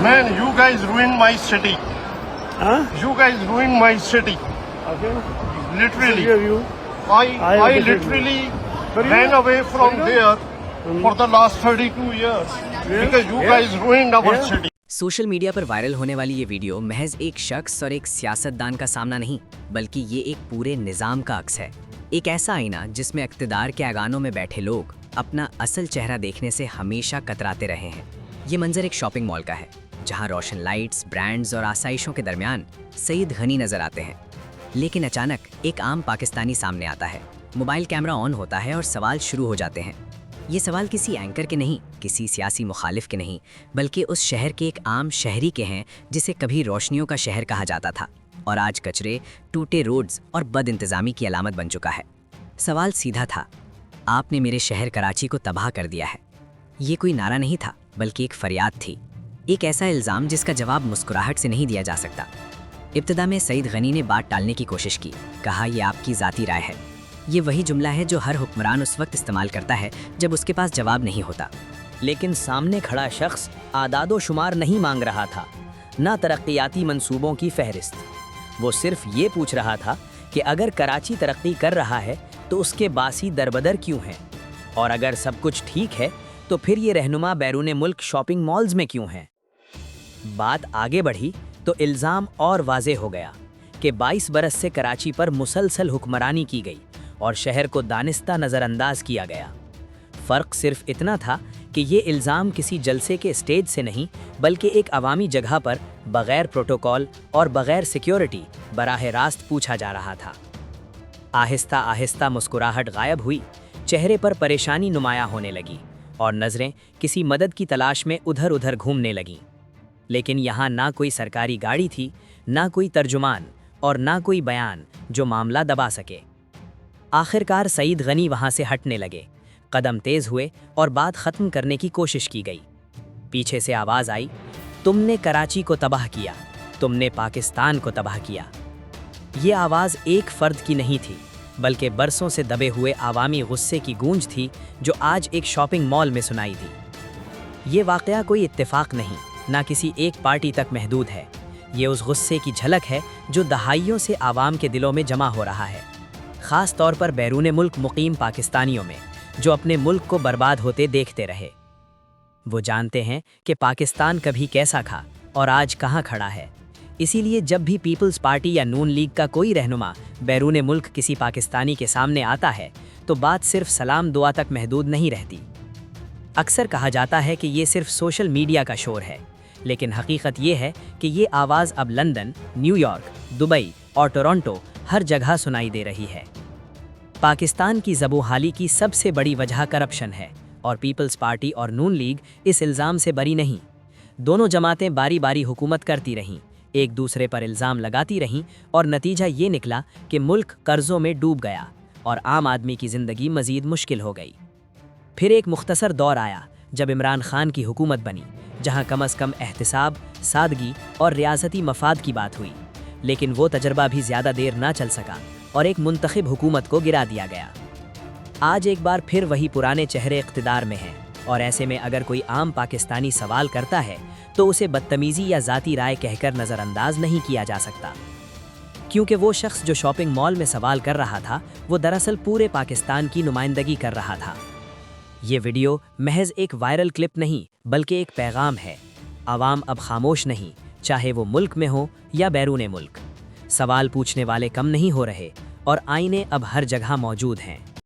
Man, you guys ruined my city. Huh? You guys ruined my city. Okay. Literally. Hear you. I agree with you. literally But you- ran away from but you- there for the last 32 years because you Yeah. guys ruined our Yeah. city. Social media पर viral होने वाली ये video महज एक शख्स और एक सियासतदान का सामना नहीं, बल्कि ये एक पूरे निज़ाम का अक्स है। एक ऐसा आईना जिसमें इक़्तिदार के ऐवानों में बैठे लोग अपना असल चेहरा देखने से हमेशा कतराते रहे हैं। ये मंजर एक शॉपिंग मॉल का है, जहाँ रोशन लाइट्स, ब्रांड्स और आसाइशों के दरमियान सईद गनी नजर आते हैं। लेकिन अचानक एक आम पाकिस्तानी सामने आता है, मोबाइल कैमरा ऑन होता है और सवाल शुरू हो जाते हैं। ये सवाल किसी एंकर के नहीं, किसी सियासी मुखालिफ के नहीं, बल्कि उस शहर के एक आम शहरी के हैं जिसे कभी रोशनियों का शहर कहा जाता था और आज कचरे, टूटे रोड्स और बद इंतज़ामी की अलामत बन चुका है। सवाल सीधा था, आपने मेरे शहर कराची को तबाह कर दिया है। ये कोई नारा नहीं था, बल्कि एक फरियाद थी, एक ऐसा इल्ज़ाम जिसका जवाब मुस्कुराहट से नहीं दिया जा सकता। इब्तिदा में सईद गनी ने बात टालने की कोशिश की, कहा यह आपकी ज़ाती राय है। ये वही जुमला है जो हर हुक्मरान उस वक्त इस्तेमाल करता है जब उसके पास जवाब नहीं होता। लेकिन सामने खड़ा शख्स आदादो शुमार नहीं मांग रहा था, ना तरक्याती मंसूबों की फहरिस्त। वो सिर्फ ये पूछ रहा था कि अगर कराची तरक्की कर रहा है तो उसके बासी दरबदर क्यों हैं, और अगर सब कुछ ठीक है तो फिर ये रहनुमा बैरून मुल्क शॉपिंग मॉल्स में क्यों हैं। बात आगे बढ़ी तो इल्ज़ाम और वाज़े हो गया कि 22 बरस से कराची पर मुसलसल हुक्मरानी की गई और शहर को दानिस्ता नज़रअंदाज किया गया। फ़र्क सिर्फ इतना था कि ये इल्ज़ाम किसी जलसे के स्टेज से नहीं, बल्कि एक अवामी जगह पर बग़ैर प्रोटोकॉल और बग़ैर सिक्योरिटी बराह रास्त पूछा जा रहा था। आहिस्ता आहिस्ता मुस्कुराहट गायब हुई, चेहरे पर परेशानी नुमायां होने लगी और नज़रें किसी मदद की तलाश में उधर उधर घूमने लगीं। लेकिन यहाँ ना कोई सरकारी गाड़ी थी, ना कोई तर्जुमान और ना कोई बयान जो मामला दबा सके। आखिरकार सईद गनी वहाँ से हटने लगे, कदम तेज़ हुए और बात ख़त्म करने की कोशिश की गई। पीछे से आवाज़ आई, तुमने कराची को तबाह किया, तुमने पाकिस्तान को तबाह किया। ये आवाज़ एक फ़र्द की नहीं थी, बल्कि बरसों से दबे हुए आवामी गुस्से की गूंज थी जो आज एक शॉपिंग मॉल में सुनाई दी। ये वाक़या कोई इत्तेफाक नहीं, ना किसी एक पार्टी तक महदूद है। ये उस गुस्से की झलक है जो दहाइयों से आवाम के दिलों में जमा हो रहा है, ख़ास तौर पर बैरून मुल्क मुकीम पाकिस्तानियों में, जो अपने मुल्क को बर्बाद होते देखते रहे। वो जानते हैं कि पाकिस्तान कभी कैसा था और आज कहाँ खड़ा है। इसीलिए जब भी पीपल्स पार्टी या नून लीग का कोई रहनुमा बैरून मुल्क किसी पाकिस्तानी के सामने आता है तो बात सिर्फ सलाम दुआ तक महदूद नहीं रहती। अक्सर कहा जाता है कि ये सिर्फ सोशल मीडिया का शोर है, लेकिन हकीकत ये है कि ये आवाज़ अब लंदन, न्यूयॉर्क, दुबई और टोरंटो हर जगह सुनाई दे रही है। पाकिस्तान की ज़बूहाली की सबसे बड़ी वजह करप्शन है और पीपल्स पार्टी और नून लीग इस इल्ज़ाम से बरी नहीं। दोनों जमातें बारी बारी हुकूमत करती रहीं, एक दूसरे पर इल्ज़ाम लगाती रहीं और नतीजा ये निकला कि मुल्क कर्ज़ों में डूब गया और आम आदमी की ज़िंदगी मज़ीद मुश्किल हो गई। फिर एक मुख्तसर दौर आया जब इमरान खान की हुकूमत बनी, जहाँ कम अज़ कम एहतिसाब, सादगी और रियासती मफाद की बात हुई। लेकिन वो तजर्बा भी ज़्यादा देर ना चल सका और एक मुंतखब हुकूमत को गिरा दिया गया। आज एक बार फिर वही पुराने चेहरे इक़्तिदार में हैं और ऐसे में अगर कोई आम पाकिस्तानी सवाल करता है तो उसे बदतमीज़ी या ज़ाती राय कहकर नज़रअंदाज नहीं किया जा सकता, क्योंकि वो शख्स जो शॉपिंग मॉल में सवाल कर रहा था वो दरअसल पूरे पाकिस्तान की नुमाइंदगी कर रहा था। ये वीडियो महज एक वायरल क्लिप नहीं, बल्कि एक पैगाम है। आवाम अब खामोश नहीं, चाहे वो मुल्क में हो या बैरून मुल्क। सवाल पूछने वाले कम नहीं हो रहे और आईने अब हर जगह मौजूद हैं।